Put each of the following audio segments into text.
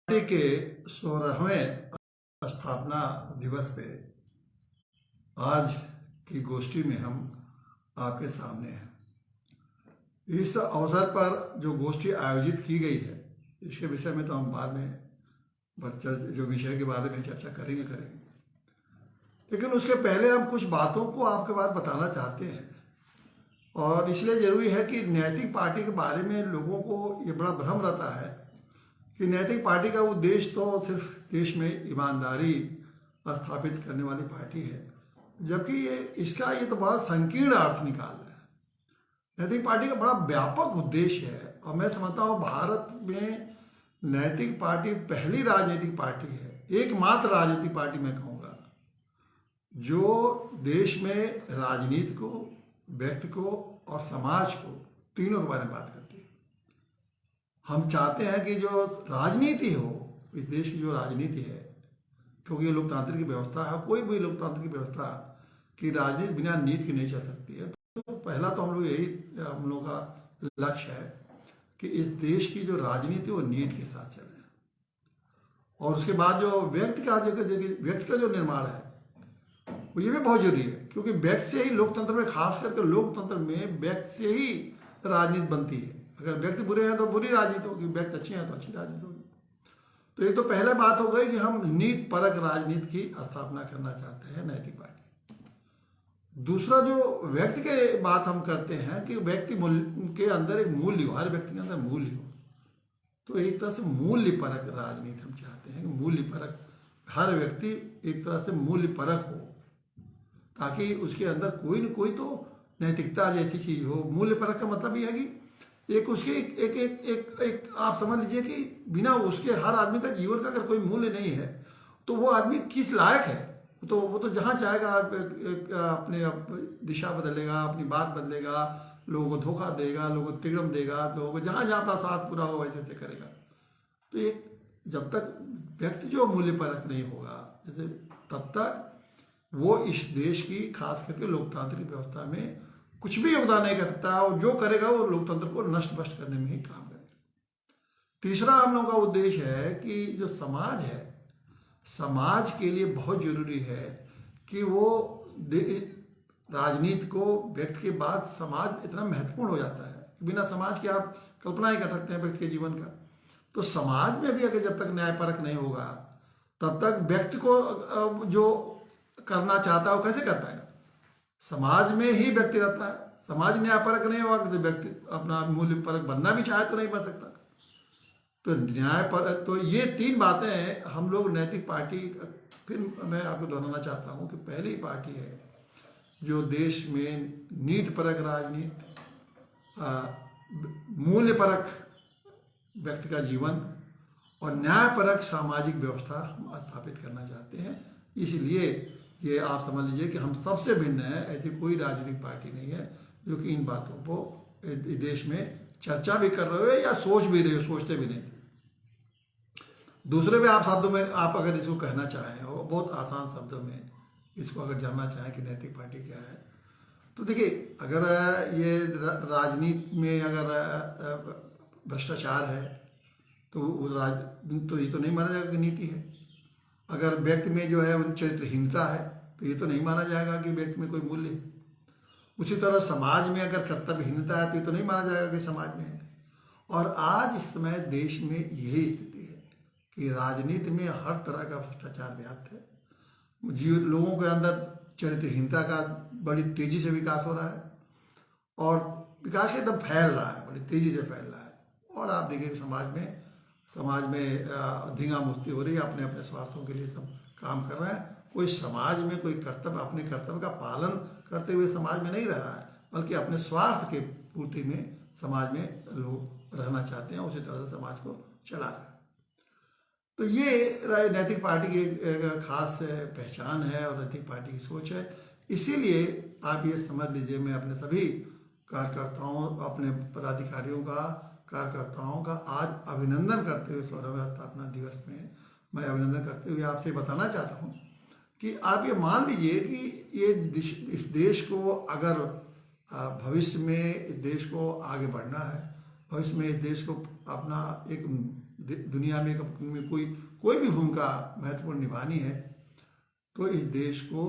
Party के 16वें स्थापना दिवस पे आज की गोष्ठी में हम आपके सामने हैं। इस अवसर पर जो गोष्ठी आयोजित की गई है इसके विषय में तो हम बाद में जो विषय के बारे में चर्चा करेंगे, लेकिन उसके पहले हम कुछ बातों को आपके पास बताना चाहते हैं। और इसलिए जरूरी है कि नैतिक पार्टी के बारे में लोगों को ये बड़ा भ्रम रहता है कि नैतिक पार्टी का उद्देश्य तो सिर्फ देश में ईमानदारी स्थापित करने वाली पार्टी है, जबकि ये तो बहुत संकीर्ण अर्थ निकाल रहा है। नैतिक पार्टी का बड़ा व्यापक उद्देश्य है और मैं समझता हूँ भारत में नैतिक पार्टी पहली राजनीतिक पार्टी है, एकमात्र राजनीतिक पार्टी मैं कहूँगा, जो देश में राजनीति को, व्यक्ति को और समाज को तीनों के बारे में बात करती है। हम चाहते हैं कि जो राजनीति हो, इस देश की जो राजनीति है, क्योंकि ये लोकतांत्रिक व्यवस्था है, कोई भी लोकतांत्रिक व्यवस्था की राजनीति बिना नीति की नहीं चल सकती है। तो पहला तो हम लोग का लक्ष्य है कि इस देश की जो राजनीति वो नीति के साथ चले, और उसके बाद जो व्यक्ति का जो निर्माण है वो ये भी बहुत जरूरी है, क्योंकि व्यक्ति से ही लोकतंत्र में, खास करके लोकतंत्र में व्यक्ति से ही राजनीति बनती है। अगर व्यक्ति बुरे हैं तो बुरी राजनीति होगी, व्यक्ति अच्छे हैं तो अच्छी राजनीति होगी। तो ये तो पहले बात हो गई कि हम नीति परक राजनीति की स्थापना करना चाहते हैं नैतिक पार्टी। दूसरा जो व्यक्ति के बात हम करते हैं कि व्यक्ति के अंदर एक मूल्य हो, हर व्यक्ति के अंदर मूल्य हो। तो एक तरह से मूल्य परक राजनीति हम चाहते हैं कि मूल्य परक, हर व्यक्ति एक तरह से मूल्य परक हो, ताकि उसके अंदर कोई न कोई तो नैतिकता जैसी चीज हो। मूल्य परक का मतलब ये है कि एक उसके एक आप समझ लीजिए कि बिना उसके हर आदमी का जीवन का अगर कोई मूल्य नहीं है तो वो आदमी किस लायक है। तो वो तो जहाँ चाहेगा अपने दिशा बदलेगा, अपनी बात बदलेगा, लोगों को धोखा देगा, लोगों को तिगड़म देगा, लोगों को जहाँ जहाँ अपना स्वार्थ पूरा होगा वैसे करेगा। तो ये जब तक व्यक्ति जो मूल्य परक नहीं होगा, जैसे तब तक वो इस देश की, खास करके लोकतांत्रिक व्यवस्था में कुछ भी योगदान नहीं कर सकता, और जो करेगा वो लोकतंत्र को नष्ट भ्रष्ट करने में ही काम करेगा। तीसरा हम लोगों का उद्देश्य है कि जो समाज है, समाज के लिए बहुत जरूरी है कि वो राजनीति को, व्यक्ति के बाद समाज इतना महत्वपूर्ण हो जाता है, बिना समाज के आप कल्पना ही कर सकते हैं व्यक्ति के जीवन का। तो समाज में भी अगर जब तक न्यायपरक नहीं होगा तब तक व्यक्ति को जो करना चाहता है वो कैसे कर पाएगा। समाज में ही व्यक्ति रहता है, समाज न्यायपरक नहीं होगा तो व्यक्ति अपना मूल्य परक बनना भी चाहे तो नहीं बन सकता। तो न्यायपरक, तो ये तीन बातें हम लोग नैतिक पार्टी, फिर मैं आपको दोहराना चाहता हूँ कि पहली पार्टी है जो देश में नीति परक राजनीति, मूल्य परक व्यक्ति का जीवन और न्यायपरक सामाजिक व्यवस्था हम स्थापित करना चाहते हैं। इसलिए ये आप समझ लीजिए कि हम सबसे भिन्न है, ऐसी कोई राजनीतिक पार्टी नहीं है जो कि इन बातों को देश में चर्चा भी कर रहे हो या सोच भी रहे हो, सोचते भी नहीं। दूसरे में आप शब्दों में आप अगर इसको कहना चाहें, और बहुत आसान शब्दों में इसको अगर जानना चाहें कि नैतिक पार्टी क्या है, तो देखिए, अगर ये राजनीति में अगर भ्रष्टाचार है तो ये तो नहीं माना जाएगा कि नीति है। अगर व्यक्ति में जो है उन चरित्रहीनता है तो ये तो नहीं माना जाएगा कि व्यक्ति में कोई मूल्य है। उसी तरह समाज में अगर कर्तव्यहीनता है तो ये तो नहीं माना जाएगा कि समाज में है। और आज इस समय देश में यही स्थिति है कि राजनीति में हर तरह का भ्रष्टाचार व्याप्त है। लोगों के अंदर चरित्रहीनता का बड़ी तेजी से विकास हो रहा है, और विकास के एकदम फैल रहा है, बड़ी तेजी से फैल रहा है। और आप देखिए समाज में धींगा मुस्ती हो रही है, अपने अपने स्वार्थों के लिए सब काम कर रहे हैं। कोई समाज में कोई अपने कर्तव्य का पालन करते हुए समाज में नहीं रह रहा है, बल्कि अपने स्वार्थ के पूर्ति में समाज में लोग रहना चाहते हैं, उसी तरह से समाज को चला रहे हैं। तो ये नैतिक पार्टी की एक खास पहचान है और नैतिक पार्टी की सोच है। इसीलिए आप ये समझ लीजिए, मैं अपने सभी कार्यकर्ताओं, अपने पदाधिकारियों का, कार्यकर्ताओं का आज अभिनंदन करते हुए 16वें स्थापना दिवस में मैं अभिनंदन करते हुए आपसे बताना चाहता हूँ कि आप ये मान लीजिए कि ये इस देश को अगर भविष्य में इस देश को आगे बढ़ना है, भविष्य में इस देश को अपना एक दुनिया में कोई भी भूमिका महत्वपूर्ण निभानी है तो इस देश को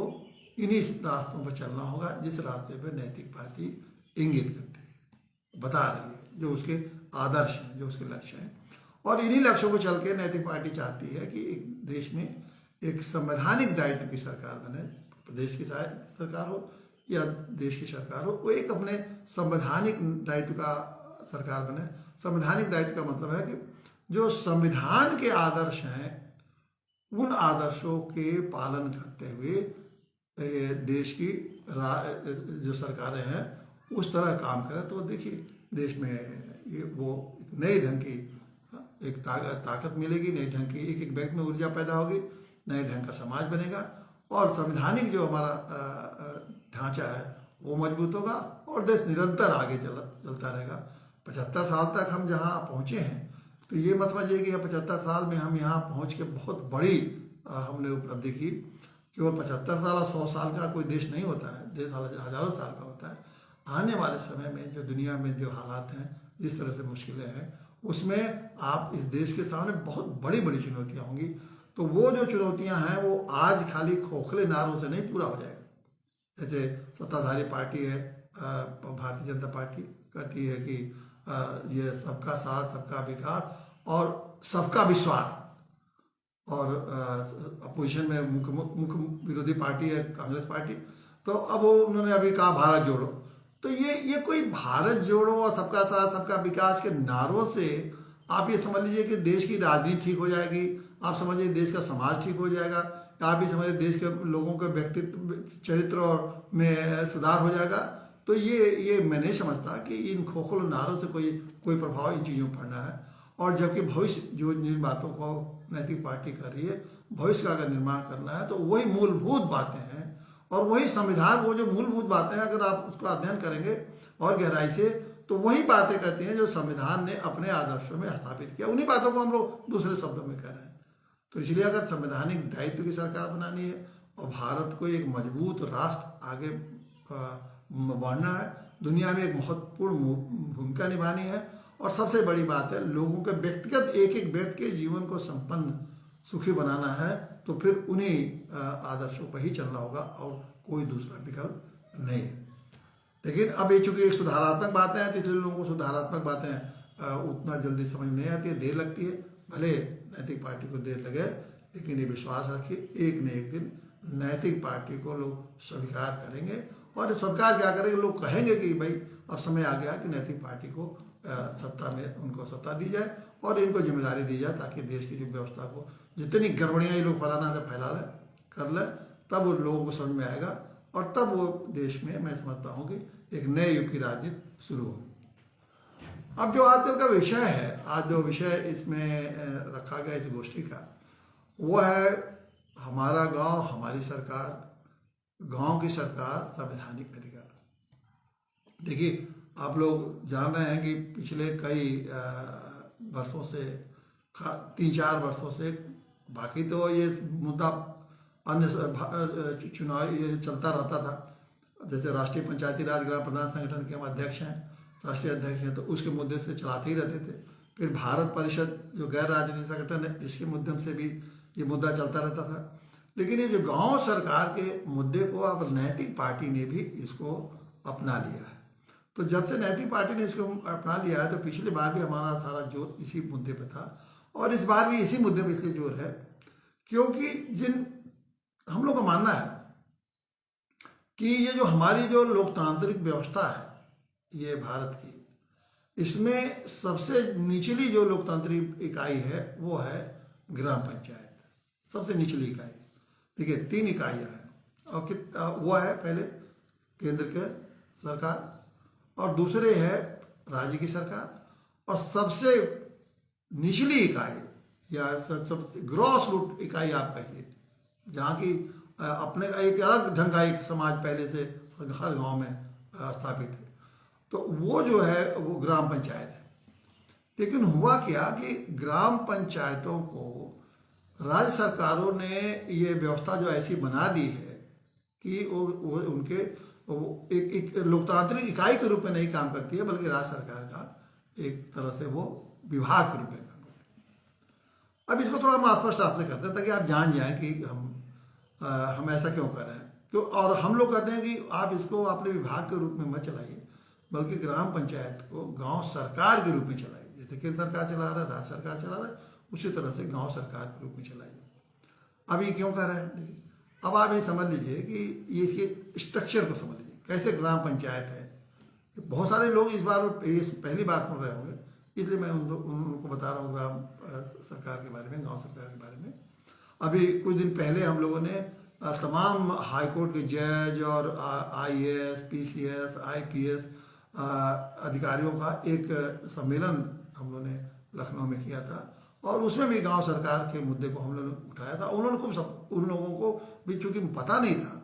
इन्हीं रास्तों पर चलना होगा जिस रास्ते पर नैतिक पार्टी इंगित करती है, बता रही है, जो उसके आदर्श हैं, जो उसके लक्ष्य हैं। और इन्हीं लक्ष्यों को चल के नैतिक पार्टी चाहती है कि एक देश में एक संवैधानिक दायित्व की सरकार बने, प्रदेश की सरकार हो या देश की सरकार हो, वो एक अपने संवैधानिक दायित्व का सरकार बने। संवैधानिक दायित्व का मतलब है कि जो संविधान के आदर्श हैं उन आदर्शों के पालन करते हुए देश की जो सरकारें हैं उस तरह काम करें। तो देखिए देश में ये वो नए ढंग की एक ताकत मिलेगी, नए ढंग की एक व्यक्ति में ऊर्जा पैदा होगी, नए ढंग का समाज बनेगा और संवैधानिक जो हमारा ढांचा है वो मजबूत होगा और देश निरंतर आगे चलता रहेगा। 75 साल तक हम जहाँ पहुँचे हैं तो ये मत समझिए कि 75 साल में हम यहाँ पहुँच के बहुत बड़ी हमने उपलब्धि की। केवल 75 साल और 100 साल का कोई देश नहीं होता है, देश हजारों साल का होता है। आने वाले समय में जो दुनिया में जो हालात हैं, जिस तरह से मुश्किलें हैं, उसमें आप इस देश के सामने बहुत बड़ी बड़ी चुनौतियाँ होंगी। तो वो जो चुनौतियाँ हैं वो आज खाली खोखले नारों से नहीं पूरा हो जाएगा। जैसे सत्ताधारी पार्टी है भारतीय जनता पार्टी, कहती है कि ये सबका साथ, सबका विकास और सबका विश्वास, और अपोजिशन में मुख्य विरोधी पार्टी है कांग्रेस पार्टी। तो अब उन्होंने अभी कहा भारत जोड़ो। तो ये कोई भारत जोड़ो और सबका साथ सबका विकास के नारों से आप ये समझ लीजिए कि देश की राजनीति ठीक हो जाएगी, आप समझिए देश का समाज ठीक हो जाएगा, आप ये समझिए देश के लोगों के व्यक्तित्व चरित्र और में सुधार हो जाएगा। तो ये मैं नहीं समझता कि इन खोखले नारों से कोई प्रभाव इन चीज़ों पर पड़ना है। और जबकि भविष्य जो जिन बातों को नैतिक पार्टी कर रही है, भविष्य का अगर निर्माण करना है तो वही मूलभूत बातें हैं और वही संविधान, वो जो मूलभूत बातें हैं अगर आप उसका अध्ययन करेंगे और गहराई से तो वही बातें कहती हैं जो संविधान ने अपने आदर्शों में स्थापित किया। उन्हीं बातों को हम लोग दूसरे शब्दों में कह रहे हैं। तो इसलिए अगर संवैधानिक दायित्व की सरकार बनानी है और भारत को एक मजबूत राष्ट्र आगे बढ़ना है, दुनिया में एक महत्वपूर्ण भूमिका निभानी है और सबसे बड़ी बात है लोगों के व्यक्तिगत एक एक व्यक्ति के जीवन को संपन्न सुखी बनाना है, तो फिर उन्हीं आदर्शों पर ही चलना होगा और कोई दूसरा विकल्प नहीं है। लेकिन अब ये चूंकि एक सुधारात्मक बातें हैं तो इसलिए लोगों को सुधारात्मक बातें उतना जल्दी समझ नहीं आती है, देर लगती है। भले नैतिक पार्टी को देर लगे लेकिन ये विश्वास रखिए एक न एक दिन नैतिक पार्टी को लोग स्वीकार करेंगे और स्वीकार क्या करेंगे, लोग कहेंगे कि भाई अब समय आ गया कि नैतिक पार्टी को सत्ता में उनको सत्ता दी जाए और इनको जिम्मेदारी दी जाए ताकि देश की जो व्यवस्था को जितनी गड़बड़ियाँ ये लोग फैलाना से फैला लें कर लें, तब वो लोगों को समझ में आएगा और तब वो देश में मैं समझता हूँ कि एक नए युग की राजनीति शुरू होगी। अब जो आजकल का विषय है, आज जो विषय इसमें रखा गया इस गोष्ठी का, वो है हमारा गांव हमारी सरकार, गांव की सरकार संवैधानिक अधिकार। देखिए आप लोग जान रहे हैं कि पिछले कई वर्षों से 3-4 वर्षों से, बाकी तो ये मुद्दा अन्य चुनाव ये चलता रहता था। जैसे राष्ट्रीय पंचायती राज ग्राम प्रधान संगठन के हम अध्यक्ष हैं, राष्ट्रीय अध्यक्ष हैं, तो उसके मुद्दे से चलाते ही रहते थे। फिर भारत परिषद जो गैर राजनीतिक संगठन है, इसके माध्यम से भी ये मुद्दा चलता रहता था। लेकिन ये जो गांव सरकार के मुद्दे को अब नैतिक पार्टी ने भी इसको अपना लिया है। तो जब से नैतिक पार्टी ने इसको अपना लिया है तो पिछली बार भी हमारा सारा जोर इसी मुद्दे पर था और इस बार भी इसी मुद्दे पर इसलिए जोर है क्योंकि जिन हम लोग का मानना है कि ये जो हमारी जो लोकतांत्रिक व्यवस्था है ये भारत की, इसमें सबसे निचली जो लोकतांत्रिक इकाई है वो है ग्राम पंचायत, सबसे निचली इकाई। देखिए 3 इकाइयाँ हैं और वो है पहले केंद्र के सरकार और दूसरे है राज्य की सरकार और सबसे निचली इकाई या सब ग्रॉस रूट इकाई आप कहिए, जहाँ की अपने एक अलग ढंग का एक समाज पहले से हर गांव में स्थापित है, तो वो जो है वो ग्राम पंचायत है। लेकिन हुआ क्या कि ग्राम पंचायतों को राज्य सरकारों ने ये व्यवस्था जो ऐसी बना दी है कि वो उनके एक लोकतांत्रिक इकाई के रूप में नहीं काम करती है, बल्कि राज्य सरकार का एक तरह से वो विभाग के रूप में काम करती है। अब इसको थोड़ा हम स्पष्ट आपसे करते हैं ताकि आप जान जाएं कि हम ऐसा क्यों कर रहे हैं क्यों। और हम लोग कहते हैं कि आप इसको अपने विभाग के रूप में मत चलाइए, बल्कि ग्राम पंचायत को गांव सरकार के रूप में चलाइए। जैसे केंद्र सरकार चला रहा है, राज्य सरकार चला रहा है, उसी तरह से गांव सरकार के रूप में चलाइए। अब ये क्यों कर रहे हैं, देखिए अब आप ये समझ लीजिए कि ये इसके स्ट्रक्चर को समझ लीजिए कैसे ग्राम पंचायत है। बहुत सारे लोग इस बार पहली बार सुन रहे होंगे, इसलिए मैं उनको बता रहा हूँ ग्राम सरकार के बारे में, गांव सरकार के बारे में। अभी कुछ दिन पहले हम लोगों ने तमाम हाईकोर्ट के जज और IAS, PCS, IPS अधिकारियों का एक सम्मेलन हम लोगों ने लखनऊ में किया था, और उसमें भी गांव सरकार के मुद्दे को हम लोगों ने उठाया था। उन्होंने उन लोगों को भी चूंकि पता नहीं था,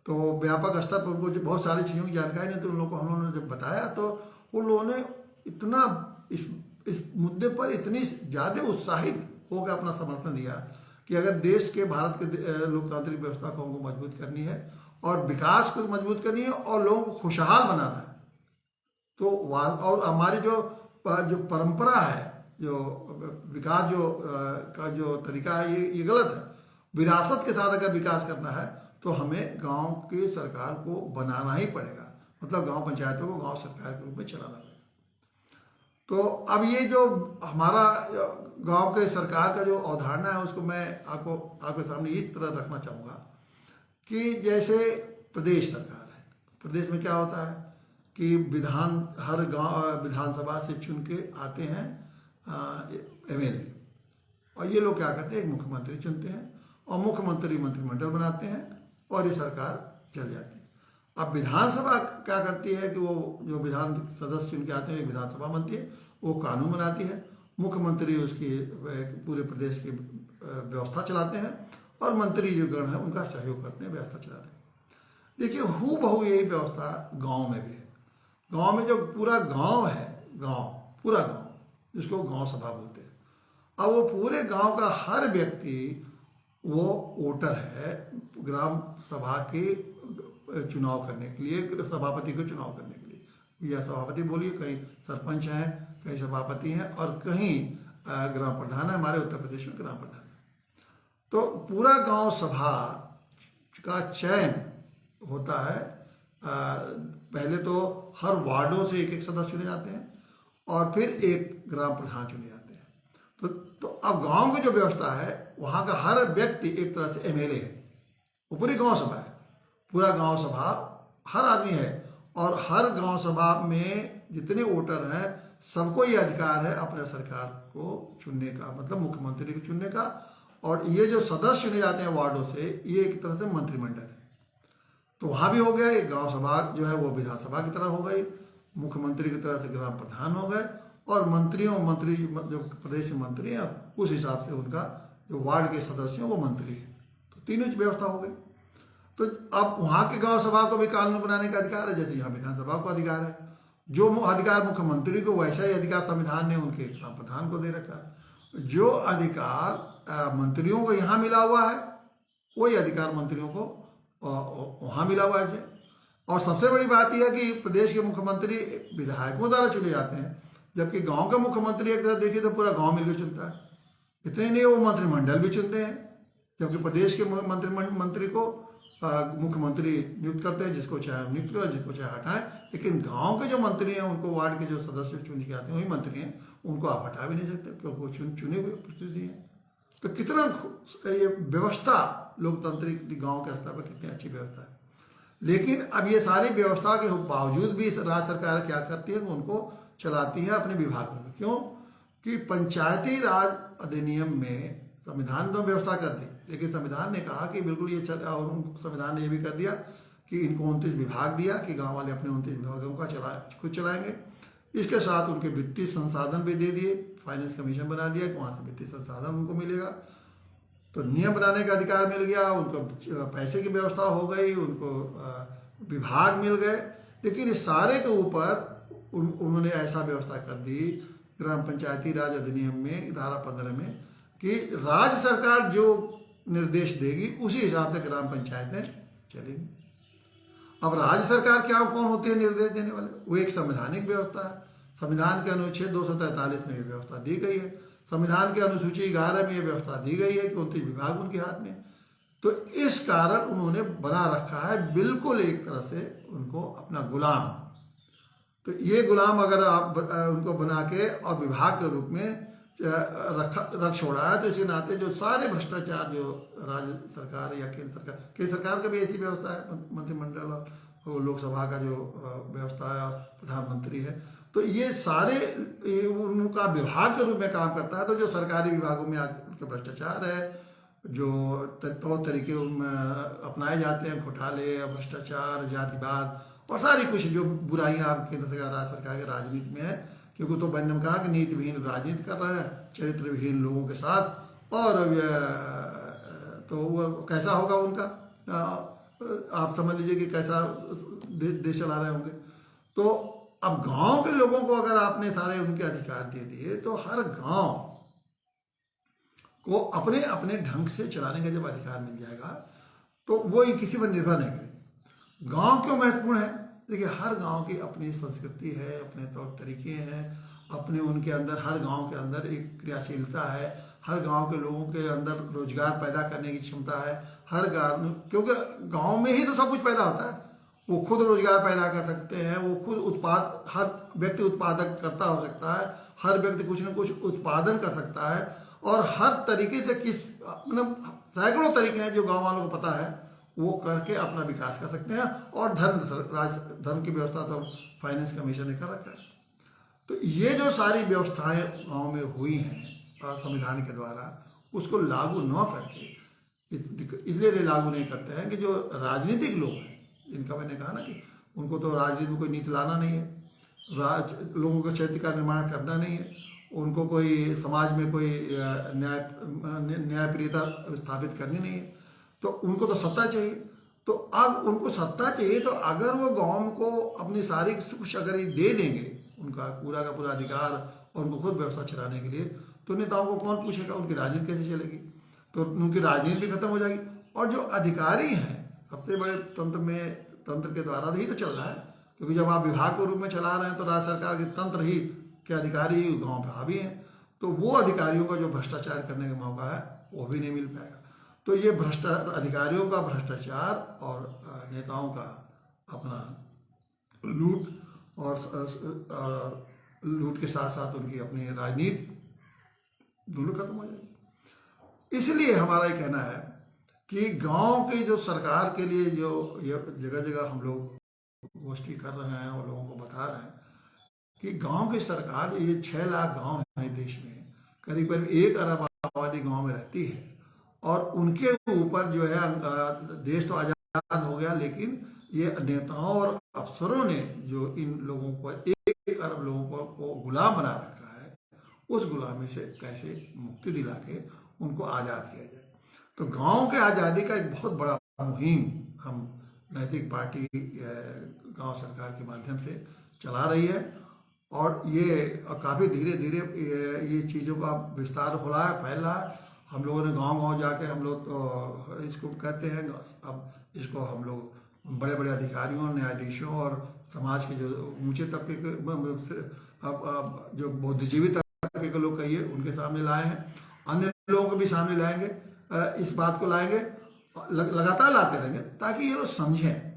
तो व्यापक स्तर पर उनको बहुत सारी चीज़ों की जानकारी नहीं, तो उन लोगों को हम लोगों ने जब बताया तो उन लोगों ने इतना इस मुद्दे पर इतनी ज़्यादा उत्साहित होकर अपना समर्थन दिया कि अगर देश के भारत के लोकतांत्रिक व्यवस्था को हमको मजबूत करनी है और विकास को मजबूत करनी है और लोगों को खुशहाल बनाना है, तो और हमारी जो परंपरा है, जो विकास का जो तरीका है, ये गलत है। विरासत के साथ अगर विकास करना है तो हमें गांव की सरकार को बनाना ही पड़ेगा, मतलब गांव पंचायतों को गांव सरकार के रूप में चलाना पड़ेगा। तो अब ये जो हमारा गांव के सरकार का जो अवधारणा है, उसको मैं आपके सामने इस तरह रखना चाहूँगा कि जैसे प्रदेश सरकार है, प्रदेश में क्या होता है कि हर गांव विधानसभा से चुन के आते हैं MLA, और ये लोग क्या करते हैं, एक मुख्यमंत्री चुनते हैं और मुख्यमंत्री मंत्रिमंडल बनाते हैं और ये सरकार चल जाती है। अब विधानसभा क्या करती है कि वो जो विधान सदस्य चुन के आते हैं, विधानसभा बनती है, वो कानून बनाती है, मुख्यमंत्री उसकी पूरे प्रदेश की व्यवस्था चलाते हैं और मंत्री जो गण है उनका सहयोग करते हैं व्यवस्था चलाने में। देखिए हूबहू यही व्यवस्था गांव में भी है। गांव में जो पूरा गांव है, पूरा गांव जिसको गांव सभा बोलते हैं, अब वो पूरे गांव का हर व्यक्ति वो वोटर है ग्राम सभा के चुनाव करने के लिए, सभापति को चुनाव करने के लिए, या सभापति बोलिए, कहीं सरपंच हैं, कहीं सभापति हैं और कहीं ग्राम प्रधान है। हमारे उत्तर प्रदेश में ग्राम प्रधान है। तो पूरा गांव सभा का चयन होता है। पहले तो हर वार्डों से एक सदस्य चुने जाते हैं और फिर एक ग्राम प्रधान चुने जाते हैं। तो अब गांव की जो व्यवस्था है, वहाँ का हर व्यक्ति एक तरह से MLA है, वो पूरी गांव सभा है, पूरा गांव सभा हर आदमी है, और हर गांव सभा में जितने वोटर हैं सबको ये अधिकार है अपने सरकार को चुनने का, मतलब मुख्यमंत्री को चुनने का। और ये जो सदस्य चुने जाते हैं वार्डों से, ये एक तरह से मंत्रिमंडल है। तो वहाँ भी हो गया, एक गांव सभा जो है वो विधानसभा की तरह हो गई, मुख्यमंत्री की तरह से ग्राम प्रधान हो गए, और मंत्री जो प्रदेश में मंत्री हैं उस हिसाब से उनका जो वार्ड के सदस्य हैं वो मंत्री हैं। तो तीनों की व्यवस्था हो गई। तो अब वहाँ के गांव सभा को भी कानून बनाने का अधिकार है, जैसे यहाँ विधानसभा को अधिकार है। जो अधिकार मुख्यमंत्री को, वैसा ही अधिकार संविधान ने उनके ग्राम प्रधान को दे रखा है। जो अधिकार मंत्रियों को यहाँ मिला हुआ है, वही अधिकार मंत्रियों को वहाँ मिला हुआ है। और सबसे बड़ी बात यह है कि प्रदेश के मुख्यमंत्री विधायकों द्वारा चुने जाते हैं, जबकि गांव का मुख्यमंत्री एक तरह देखिए तो पूरा गांव मिलकर चुनता है। इतने नहीं, वो मंत्रिमंडल भी चुनते हैं, जबकि प्रदेश के मंत्री को मुख्यमंत्री नियुक्त करते हैं, जिसको चाहे नियुक्त करें, जिसको चाहे हटाएं। लेकिन गांव के जो मंत्री हैं, उनको वार्ड के जो सदस्य चुन के आते हैं वही मंत्री हैं, उनको आप हटा भी नहीं सकते क्योंकि वो चुने हुए प्रतिनिधि हैं। तो कितना ये व्यवस्था लोकतांत्रिक गाँव के स्तर पर कितनी अच्छी व्यवस्था है। लेकिन अब ये सारी व्यवस्था के बावजूद भी राज्य सरकार क्या करती है, उनको चलाती है अपने विभागों में। क्यों कि पंचायती राज अधिनियम में संविधान तो व्यवस्था कर दी, लेकिन संविधान ने कहा कि बिल्कुल ये और संविधान ने ये भी कर दिया कि इनको 29 विभाग दिया कि गांव वाले अपने 29 विभागों का खुद चलाएंगे। इसके साथ उनके वित्तीय संसाधन भी दे दिए, फाइनेंस कमीशन बना दिया कि वहाँ से वित्तीय संसाधन उनको मिलेगा। तो नियम बनाने का अधिकार मिल गया, उनको पैसे की व्यवस्था हो गई, उनको विभाग मिल गए। लेकिन इस सारे के ऊपर उन्होंने ऐसा व्यवस्था कर दी ग्राम पंचायती राज अधिनियम में धारा 15 में कि राज्य सरकार जो निर्देश देगी उसी हिसाब से ग्राम पंचायतें चलेंगी। अब राज्य सरकार क्या, कौन होती है निर्देश देने वाले? वो एक संवैधानिक व्यवस्था है। संविधान के अनुच्छेद 243 में ये व्यवस्था दी गई है। संविधान के अनुसूची 11 में ये व्यवस्था दी गई है कि 29 विभाग उनके हाथ में। तो इस कारण उन्होंने बना रखा है बिल्कुल एक तरह से उनको अपना गुलाम। तो ये गुलाम अगर आप उनको बना के और विभाग के रूप में रख छोड़ा है, तो इसके नाते जो सारे भ्रष्टाचार जो राज्य सरकार या केंद्र सरकार का भी ऐसी व्यवस्था है, मंत्रिमंडल और लोकसभा का जो व्यवस्था है, प्रधानमंत्री है, तो ये सारे उनका विभाग के रूप में काम करता है। तो जो सरकारी विभागों में आज के भ्रष्टाचार है, जो तौर तरीके अपनाए जाते हैं, घोटाले, भ्रष्टाचार, जातिवाद और सारी कुछ जो बुराइयां केंद्र सरकार राज्य सरकार के राजनीति में है, क्योंकि तो मैंने कहा कि नीतिविहीन राजनीति कर रहे हैं चरित्रविहीन लोगों के साथ। और तो वो कैसा होगा उनका, आप समझ लीजिए कि कैसा देश चला रहे होंगे। तो अब गांव के लोगों को अगर आपने सारे उनके अधिकार दे दिए, तो हर गांव को अपने अपने ढंग से चलाने का जब अधिकार मिल जाएगा, तो वो किसी पर निर्भर नहीं करें। गांव क्यों महत्वपूर्ण है? देखिए, हर गांव की अपनी संस्कृति है, अपने तौर तरीके हैं, अपने उनके अंदर, हर गांव के अंदर एक क्रियाशीलता है, हर गांव के लोगों के अंदर रोजगार पैदा करने की क्षमता है। हर गांव, क्योंकि गांव में ही तो सब कुछ पैदा होता है, वो खुद रोजगार पैदा कर सकते हैं, वो खुद उत्पाद, हर व्यक्ति उत्पादक करता हो सकता है, हर व्यक्ति कुछ न कुछ उत्पादन कर सकता है। और हर तरीके से मतलब सैकड़ों तरीके हैं जो गांव वालों को पता है, वो करके अपना विकास कर सकते हैं। और धन की व्यवस्था तो फाइनेंस कमीशन ने कर रखा है। तो ये जो सारी व्यवस्थाएं गांव में हुई हैं संविधान के द्वारा, उसको लागू न करके, इसलिए लागू नहीं करते हैं कि जो राजनीतिक लोग हैं, जिनका मैंने कहा ना कि उनको तो राजनीति में कोई नीति लाना नहीं है, लोगों के चरित्र का निर्माण करना नहीं है, उनको कोई समाज में कोई न्यायप्रियता स्थापित करनी नहीं है, तो उनको तो सत्ता चाहिए। तो अब उनको सत्ता चाहिए, तो अगर वो गांव को अपनी सारी कुछ अगर ये दे देंगे, उनका पूरा का पूरा अधिकार और उनको खुद व्यवस्था चलाने के लिए, तो नेताओं को कौन पूछेगा? उनकी राजनीति कैसे चलेगी? तो उनकी राजनीति भी खत्म हो जाएगी। और जो अधिकारी हैं, सबसे बड़े तंत्र के द्वारा ही तो चल रहा है, क्योंकि जब आप विभाग के रूप में चला रहे हैं, तो राज्य सरकार के तंत्र ही के अधिकारी ही गाँव पे हावी हैं। तो वो अधिकारियों का जो भ्रष्टाचार करने का मौका है, वो भी नहीं मिल पाएगा। तो ये अधिकारियों का भ्रष्टाचार और नेताओं का अपना लूट, और लूट के साथ साथ उनकी अपनी राजनीति, दोनों खत्म हो जाएगी। इसलिए हमारा ये कहना है कि गांव के जो सरकार के लिए जो जगह जगह हम लोग गोष्ठी कर रहे हैं और लोगों को बता रहे हैं कि गांव की सरकार, ये 6 लाख गांव हैं देश में, करीब करीब 1 अरब आबादी गांव में रहती है, और उनके ऊपर जो है, देश तो आजाद हो गया, लेकिन ये नेताओं और अफसरों ने जो इन लोगों पर 1 अरब लोगों को गुलाम बना रखा है, उस गुलामी से कैसे मुक्ति दिला के उनको आज़ाद किया जाए। तो गांव के आज़ादी का एक बहुत बड़ा मुहिम हम नैतिक पार्टी गांव सरकार के माध्यम से चला रही है, और ये काफ़ी धीरे धीरे ये चीज़ों का विस्तार हो रहा है, फैल रहा है। हम लोगों ने गांव जाके, हम लोग तो इसको कहते हैं, अब इसको हम लोग बड़े बड़े अधिकारियों, न्यायाधीशों और समाज के जो ऊंचे तबके के, अब जो बुद्धिजीवी तबके के लोग कहिए, उनके सामने लाए हैं। अन्य लोगों को भी सामने लाएंगे, इस बात को लाएंगे, लगातार लाते रहेंगे, ताकि ये लोग समझें।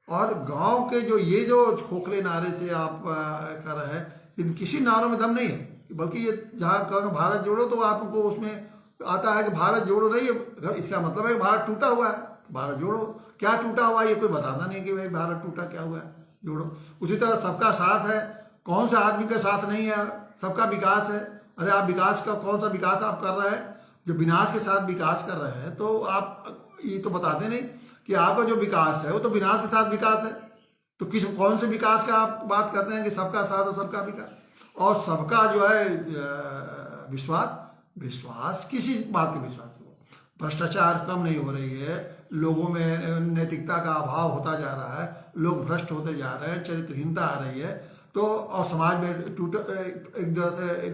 और गांव के जो खोखले नारे से आप कर रहे हैं, इन किसी नारों में दम नहीं है, बल्कि ये जहाँ कहोगे भारत जोड़ो, तो आपको उसमें आता है कि भारत जोड़ो नहीं है, इसका मतलब है कि भारत टूटा हुआ है, भारत जोड़ो। क्या टूटा हुआ है ये कोई बताना नहीं कि भाई भारत टूटा क्या हुआ है, जोड़ो। उसी तरह सबका साथ है, कौन सा आदमी का साथ नहीं है, सबका विकास है। अरे आप विकास का कौन सा विकास आप कर रहे हैं? जो विनाश के साथ विकास कर रहे हैं, तो आप ये तो बताते नहीं कि आपका जो विकास है वो तो विनाश के साथ विकास है। तो कौन से विकास का आप बात करते हैं कि सबका साथ और सबका विकास, और सबका जो है विश्वास किसी बात के विश्वास हो। भ्रष्टाचार कम नहीं हो रही है, लोगों में नैतिकता का अभाव होता जा रहा है, लोग भ्रष्ट होते जा रहे हैं, चरित्रहीनता आ रही है, तो और समाज में एक तरह से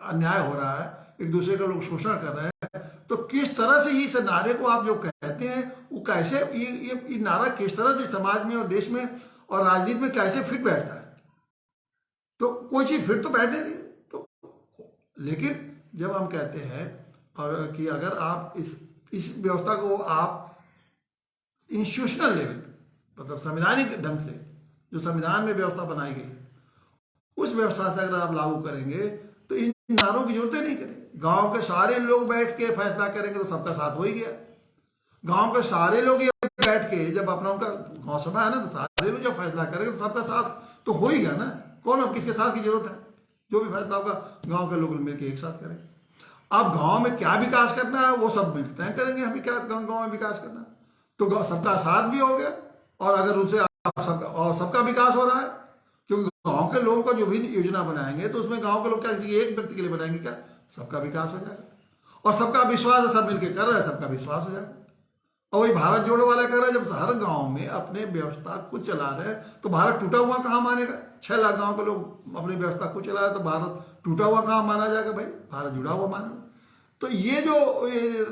अन्याय हो रहा है, एक दूसरे का लोग शोषण कर रहे हैं। तो किस तरह से इस नारे को आप जो कहते हैं, वो कैसे ये नारा किस तरह से समाज में और देश में और राजनीति में कैसे फिट बैठता है? तो कोई चीज फिट तो बैठने नहीं। तो लेकिन जब हम कहते हैं और कि अगर आप इस व्यवस्था को आप इंस्टीट्यूशनल लेवल, मतलब संवैधानिक ढंग से जो संविधान में व्यवस्था बनाई गई है उस व्यवस्था से अगर आप लागू करेंगे तो इन नारों की जरूरत नहीं करें। गांव के सारे लोग बैठ के फैसला करेंगे तो सबका साथ हो ही गया। गांव के सारे लोग ये बैठ के जब अपना उनका गांव सभा है ना, तो सारे लोग जब फैसला करेंगे तो सबका साथ तो हो ही गया ना। कौन अब किसके साथ की जरूरत है? जो भी फैसला होगा गांव के लोग मिलकर एक साथ करेंगे। अब गांव में क्या विकास करना है वो सब मिलकर तय करेंगे, हमें क्या गांव में विकास करना है, तो सबका साथ भी हो गया। और अगर उनसे सबका विकास हो रहा है, क्योंकि गांव के लोगों का जो भी योजना बनाएंगे तो उसमें गांव के लोग क्या किसी एक व्यक्ति के लिए बनाएंगे, क्या सबका विकास हो जाएगा। और सबका विश्वास है, सब मिलकर कर रहे हैं, सबका विश्वास हो जाएगा। और वही भारत जोड़ो वाला कर रहा है, जब हर गांव में अपने व्यवस्था को चला रहे हैं तो भारत टूटा हुआ कहाँ मानेगा? 6 लाख गांव के लोग अपनी व्यवस्था को चला रहे हैं तो भारत टूटा हुआ कहाँ माना जाएगा? भाई भारत जुड़ा हुआ माना। तो ये जो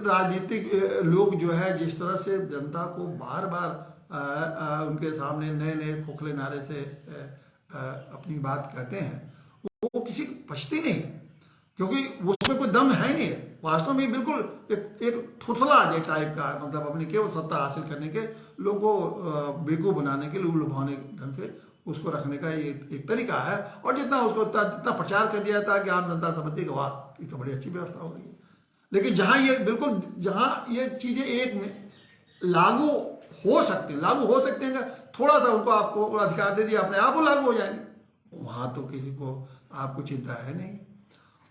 राजनीतिक लोग जो है जिस तरह से जनता को बार बार उनके सामने नए नए खोखले नारे से अपनी बात कहते हैं, वो किसी को पछती नहीं, क्योंकि उसमें कोई दम है नहीं। वास्तव में बिल्कुल एक थुथला टाइप का, मतलब अपनी केवल सत्ता हासिल करने के, लोगों को बेवकूफ बनाने के, लोग लुभाने ढंग से उसको रखने का ये एक तरीका है। और जितना उसको जितना प्रचार कर दिया था कि आम जनता समझती कि वाह ये तो बड़ी अच्छी व्यवस्था हो गई है, लेकिन जहां ये बिल्कुल जहां ये चीजें एक में लागू हो सकते हैं, थोड़ा सा उनको आपको अधिकार दे दिया, अपने आप वो लागू हो जाएंगे, वहां तो किसी को आपको चिंता है नहीं।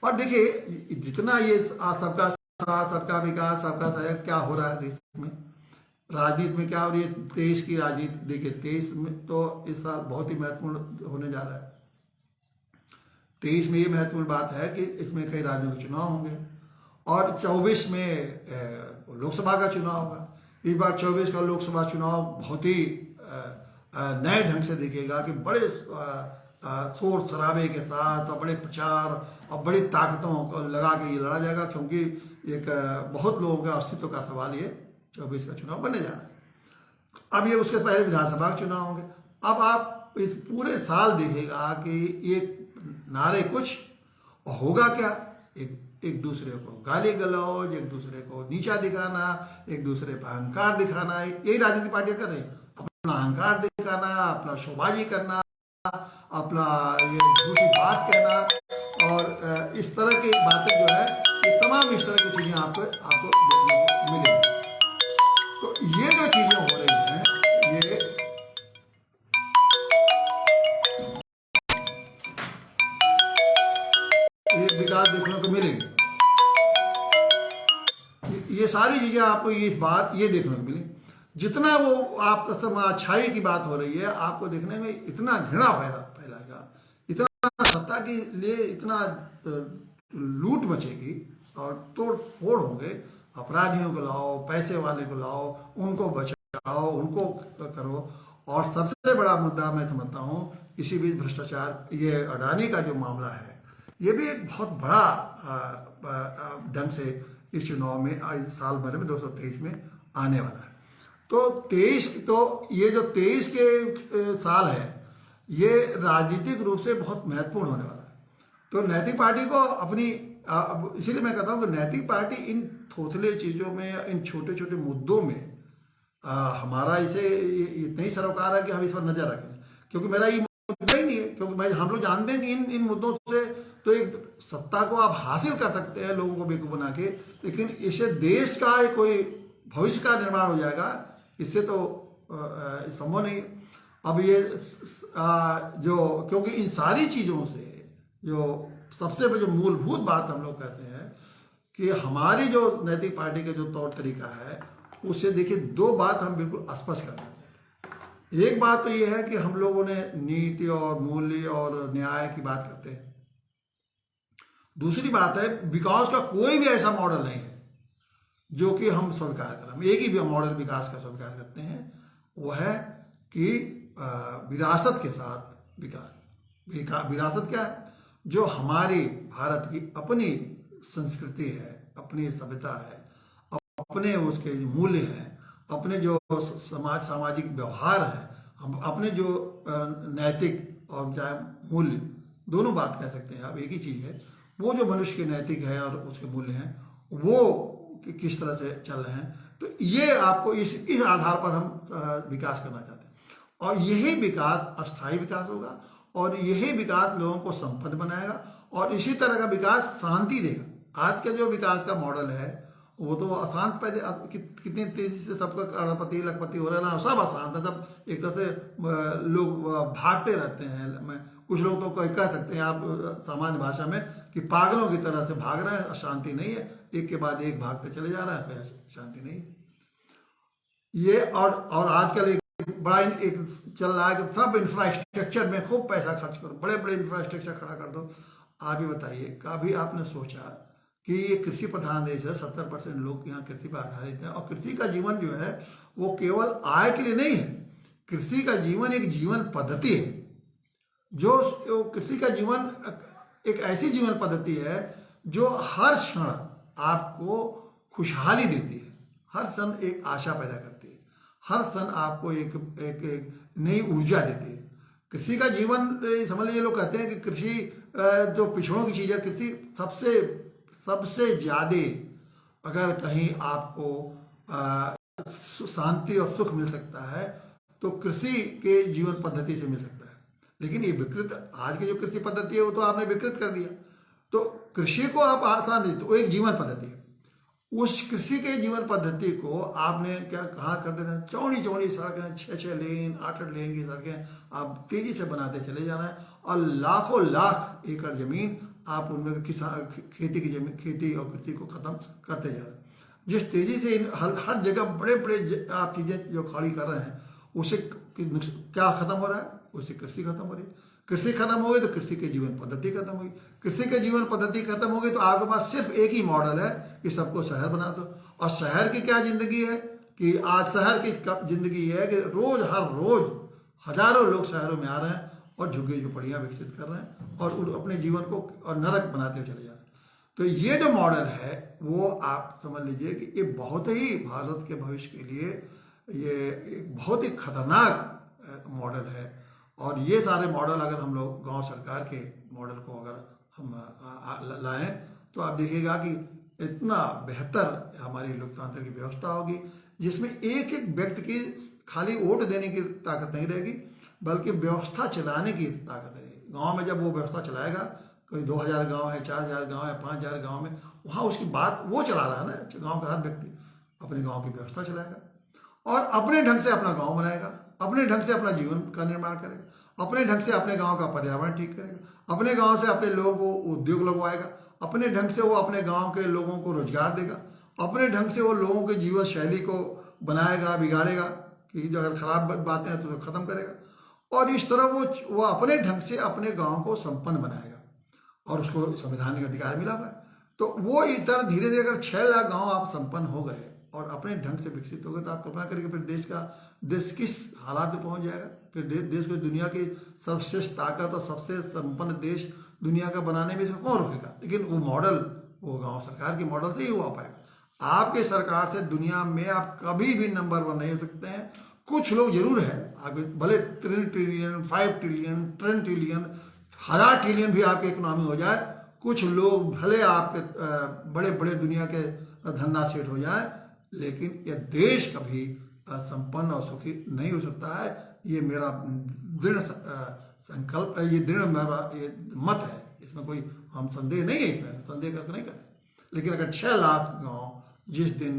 और देखिए जितना ये सबका साथ, सबका विकास, सबका सहयोग क्या हो रहा है देश में, राजनीति में क्या हो रही है, देश की राजनीति देखिए 23 में तो इस साल बहुत ही महत्वपूर्ण होने जा रहा है। 23 में ये महत्वपूर्ण बात है कि इसमें कई राज्यों के चुनाव होंगे और 24 में लोकसभा का चुनाव होगा। इस बार 24 का लोकसभा चुनाव बहुत ही नए ढंग से दिखेगा कि बड़े शोर शराबे के साथ और बड़े प्रचार और बड़ी ताकतों को लगा के ये लड़ा जाएगा, क्योंकि एक बहुत लोगों का अस्तित्व का सवाल ये 24 का चुनाव बनने जा रहा है। अब ये उसके पहले विधानसभा के चुनाव होंगे। अब आप इस पूरे साल देखिएगा कि ये नारे कुछ और होगा क्या, एक दूसरे को गाली गलौज, एक दूसरे को नीचा दिखाना, एक दूसरे पर अहंकार दिखाना, यही राजनीतिक पार्टियां कर रही हैं। अपना अहंकार दिखाना, अपना शोबाजी करना, अपना ये झूठी बात कहना और इस तरह की बातें जो है, ये तमाम इस तरह की चीजें आपको देखने को मिलेंगी। तो ये जो चीजें हो रही हैं ये विकास देखने को मिलेंगे। ये सारी चीजें आपको इस बात ये देखने को मिलेंगी। जितना वो आपका सब अच्छाई की बात हो रही है, आपको देखने में इतना घृणा फैलाएगा, इतना सत्ता के लिए इतना लूट मचेगी और तोड़ फोड़ होंगे। अपराधियों को लाओ, पैसे वाले को लाओ, उनको बचाओ, उनको करो। और सबसे बड़ा मुद्दा मैं समझता हूँ इसी बीच भ्रष्टाचार, ये अडानी का जो मामला है, ये भी एक बहुत बड़ा ढंग से इस चुनाव में साल भर में 223 में आने वाला है। तो 23 तो ये जो 23 के साल है ये राजनीतिक रूप से बहुत महत्वपूर्ण होने वाला है। तो नैतिक पार्टी को अपनी, इसीलिए मैं कहता हूँ कि नैतिक पार्टी इन थोथले चीज़ों में, इन छोटे छोटे मुद्दों में हमारा इसे इतना ही सरोकार है कि हम इस पर नजर रखें, क्योंकि मेरा ये मुद्दा ही नहीं है। क्योंकि हम लोग जानते हैं कि इन मुद्दों से तो एक सत्ता को आप हासिल कर सकते हैं लोगों को बेवकूफ बना के, लेकिन इससे देश का कोई भविष्य का निर्माण हो जाएगा, इससे तो संभव नहीं। अब ये जो, क्योंकि इन सारी चीज़ों से जो सबसे जो मूलभूत बात हम लोग कहते हैं कि हमारी जो नैतिक पार्टी का जो तौर तरीका है, उससे देखिए 2 बात हम बिल्कुल स्पष्ट करना चाहते हैं। एक बात तो ये है कि हम लोगों ने नीति और मूल्य और न्याय की बात करते हैं। दूसरी बात है विकास का कोई भी ऐसा मॉडल नहीं है जो कि हम स्वीकार करें। हम एक ही मॉडल विकास का स्वीकार करते हैं, वो है कि विरासत के साथ विकास। विरासत क्या है? जो हमारी भारत की अपनी संस्कृति है, अपनी सभ्यता है, अपने उसके मूल्य हैं, अपने जो सामाजिक व्यवहार है, हम अपने जो नैतिक और चाहे मूल्य, दोनों बात कह सकते हैं आप, एक ही चीज़ है, वो जो मनुष्य के नैतिक है और उसके मूल्य हैं वो किस तरह से चल रहे हैं। तो ये आपको इस आधार पर हम विकास करना चाहते हैं और यही विकास अस्थायी विकास होगा और यही विकास लोगों को संपन्न बनाएगा और इसी तरह का विकास शांति देगा। आज का जो विकास का मॉडल है वो तो अशांत पैदे कितनी तेजी से सबका करोड़पति लखपति हो रहा है ना, सब अशांत है, सब एक तरह से लोग भागते रहते हैं। कुछ लोग तो कह सकते हैं आप सामान्य भाषा में कि पागलों की तरह से भाग रहे हैं, शांति नहीं है, एक के बाद एक भागते चले जा रहा है, कोई शांति नहीं है ये। और आजकल एक बड़ा एक चल रहा है कि सब इंफ्रास्ट्रक्चर में खूब पैसा खर्च करो, बड़े बड़े इंफ्रास्ट्रक्चर खड़ा कर दो। आप ही बताइए, कभी आपने सोचा कि ये कृषि प्रधान देश है, 70% लोग यहाँ कृषि पर आधारित हैं और कृषि का जीवन जो है वो केवल आय के लिए नहीं है। कृषि का जीवन एक जीवन पद्धति है, जो कृषि का जीवन एक ऐसी जीवन पद्धति है जो हर क्षण आपको खुशहाली देती है, हर क्षण एक आशा पैदा करती है, हर क्षण आपको एक नई ऊर्जा देती है। कृषि का जीवन समझ लीजिए, लोग कहते हैं कि कृषि जो पिछड़ों की चीज़ है, कृषि सबसे ज़्यादा अगर कहीं आपको शांति और सुख मिल सकता है तो कृषि के जीवन पद्धति से मिल सकता है। लेकिन ये विकृत आज की जो कृषि पद्धति है वो तो आपने विकृत कर दिया। तो कृषि को आप आसान नहीं, तो वो एक जीवन पद्धति है, उस कृषि के जीवन पद्धति को आपने क्या कहा कर देना, चौड़ी चौड़ी सड़कें, 6-6 लेन 8-8 लेन की सड़कें आप तेजी से बनाते चले जाना है और लाखों लाख एकड़ जमीन आप उनमें खेती की जमीन, खेती और कृषि को खत्म करते जा रहे हैं। जिस तेजी से हर जगह बड़े बड़े आप चीजें जो खड़ी कर रहे हैं उससे क्या खत्म हो रहा है, उससे कृषि खत्म हो रही है। कृषि खत्म हो गई तो कृषि की जीवन पद्धति खत्म हुई, कृषि की जीवन पद्धति खत्म हो गई तो आपके पास सिर्फ एक ही मॉडल है कि सबको शहर बना दो। और शहर की क्या जिंदगी है कि आज शहर की जिंदगी है कि हर रोज हजारों लोग शहरों में आ रहे हैं और झुग्गी झोपड़ियाँ विकसित कर रहे हैं और अपने जीवन को और नरक बनाते हुए चले जा रहे हैं। तो ये जो मॉडल है वो आप समझ लीजिए कि ये बहुत ही भारत के भविष्य के लिए ये एक बहुत ही खतरनाक मॉडल है। और ये सारे मॉडल अगर हम लोग गांव सरकार के मॉडल को अगर हम लाएं तो आप देखिएगा कि इतना बेहतर हमारी लोकतंत्र की व्यवस्था होगी, जिसमें एक एक व्यक्ति की खाली वोट देने की ताकत नहीं रहेगी बल्कि व्यवस्था चलाने की ताकत रहेगी। गांव में जब वो व्यवस्था चलाएगा, कोई 2000 गांव है, 4000 गांव है, 5000 गांव में, वहाँ उसकी बात वो चला रहा है ना, गांव का हर व्यक्ति अपने गांव की व्यवस्था चलाएगा और अपने ढंग से अपना गांव बनाएगा, अपने ढंग से अपना जीवन का निर्माण करेगा, अपने ढंग से अपने गांव का पर्यावरण ठीक करेगा, अपने गांव से अपने लोगों को उद्योग लगवाएगा, अपने ढंग से वो अपने गांव के लोगों को रोजगार देगा, अपने ढंग से वो लोगों के जीवन शैली को बनाएगा, बिगाड़ेगा कि जो अगर खराब बातें हैं तो खत्म करेगा और इस तरह वो अपने ढंग से अपने गांव को संपन्न बनाएगा और उसको संवैधानिक अधिकार मिला हुआ है। तो वो इधर धीरे धीरे अगर 6 लाख गाँव आप संपन्न हो गए और अपने ढंग से विकसित हो गए तो आप कल्पना करेंगे फिर देश किस हालात में पहुंच जाएगा। फिर देश को दुनिया की सर्वश्रेष्ठ ताकत और सबसे संपन्न देश दुनिया का बनाने में इसको कौन रोकेगा। लेकिन वो मॉडल वो गांव सरकार के मॉडल से ही हो पाएगा। आपके सरकार से दुनिया में आप कभी भी नंबर 1 नहीं हो सकते हैं। कुछ लोग जरूर हैं, आप भले 3 ट्रिलियन 5 ट्रिलियन 10 ट्रिलियन 1000 ट्रिलियन भी आपकी इकोनॉमी हो जाए, कुछ लोग भले आपके बड़े बड़े दुनिया के धंधा सेठ हो जाए, लेकिन यह देश कभी संपन्न और सुखी नहीं हो सकता है। ये मेरा दृढ़ संकल्प है, ये दृढ़ मेरा ये मत है, इसमें कोई हम संदेह नहीं है, इसमें संदेह करके नहीं करते। लेकिन अगर 6 लाख गाँव जिस दिन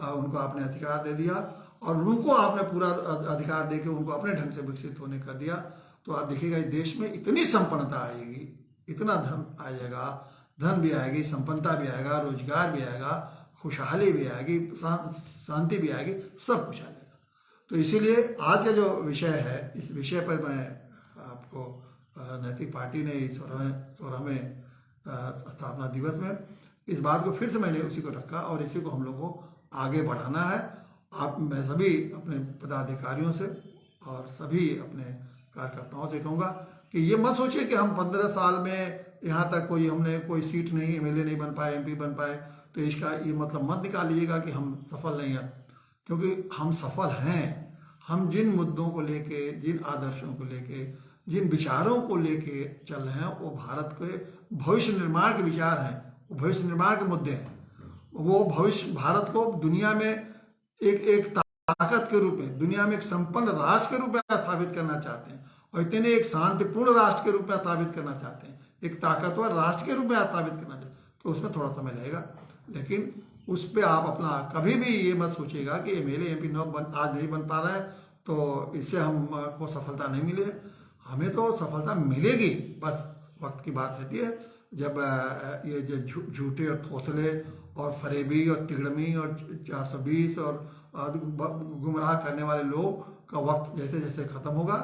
उनको आपने अधिकार दे दिया और उनको आपने पूरा अधिकार दे के उनको अपने ढंग से विकसित होने कर दिया तो आप देखिएगा इस देश में इतनी संपन्नता आएगी, इतना धन आ जाएगा, धन भी आएगी, संपन्नता भी आएगा, रोजगार भी आएगा, खुशहाली भी आएगी, शांति भी आएगी, सब कुछ आ जाएगा। तो इसीलिए आज का जो विषय है, इस विषय पर मैं आपको नैतिक पार्टी ने इस 16वें स्थापना दिवस में इस बात को फिर से मैंने उसी को रखा और इसी को हम लोग को आगे बढ़ाना है। मैं सभी अपने पदाधिकारियों से और सभी अपने कार्यकर्ताओं से कहूँगा कि ये मत सोचिए कि हम 15 साल में यहाँ तक हमने कोई सीट नहीं, MLA नहीं बन पाए, MP बन पाए, तो इसका ये मतलब मत निकाल लीजिएगा कि हम सफल नहीं हैं, क्योंकि हम सफल हैं। हम जिन मुद्दों को लेके, जिन आदर्शों को लेके, जिन विचारों को लेके चल रहे हैं वो भारत के भविष्य निर्माण के विचार हैं, वो भविष्य निर्माण के मुद्दे हैं, वो भविष्य भारत को दुनिया में एक ताकत के रूप में, दुनिया में एक संपन्न राष्ट्र के रूप में स्थापित करना चाहते हैं, और इतने एक शांतिपूर्ण राष्ट्र के रूप में स्थापित करना चाहते हैं, एक ताकतवर राष्ट्र के रूप में स्थापित करना चाहते हैं। तो उसमें थोड़ा समय लगेगा, लेकिन उस पर आप अपना कभी भी ये मत सोचिएगा कि एमएलए एमपी आज नहीं बन पा रहा है तो इससे हमको सफलता नहीं मिले। हमें तो सफलता मिलेगी, बस वक्त की बात रहती है। जब ये जो झूठे और थोथले और फरेबी और तिगड़मी और 420 और गुमराह करने वाले लोग का वक्त जैसे जैसे खत्म होगा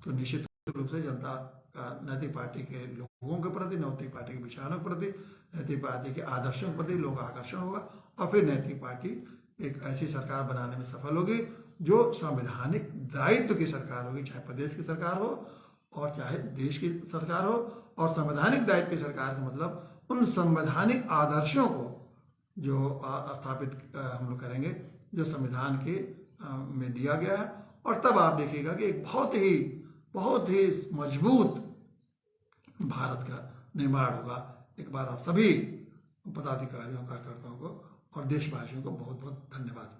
तो निश्चित रूप से जनता का नैतिक पार्टी के लोगों के प्रति, नैतिक पार्टी के विचारों के प्रति, नैतिक पार्टी के आदर्शों के प्रति लोगों का आकर्षण होगा, और फिर नैतिक पार्टी एक ऐसी सरकार बनाने में सफल होगी जो संवैधानिक दायित्व की सरकार होगी, चाहे प्रदेश की सरकार हो और चाहे देश की सरकार हो। और संवैधानिक दायित्व की सरकार का मतलब उन संवैधानिक आदर्शों को जो स्थापित हम लोग करेंगे जो संविधान के में दिया गया है, और तब आप देखिएगा कि एक बहुत ही मजबूत भारत का निर्माण होगा। एक बार आप सभी पदाधिकारियों, कार्यकर्ताओं को और देशवासियों को बहुत बहुत धन्यवाद।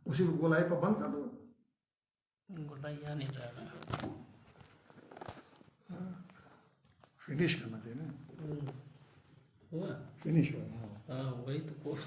उसी को गोलाई पर बंद कर दो, गोलाई आ नहीं रहा, फिनिश करना चाहिए ना, हुआ फिनिश हुआ। हाँ वही तो कोर्स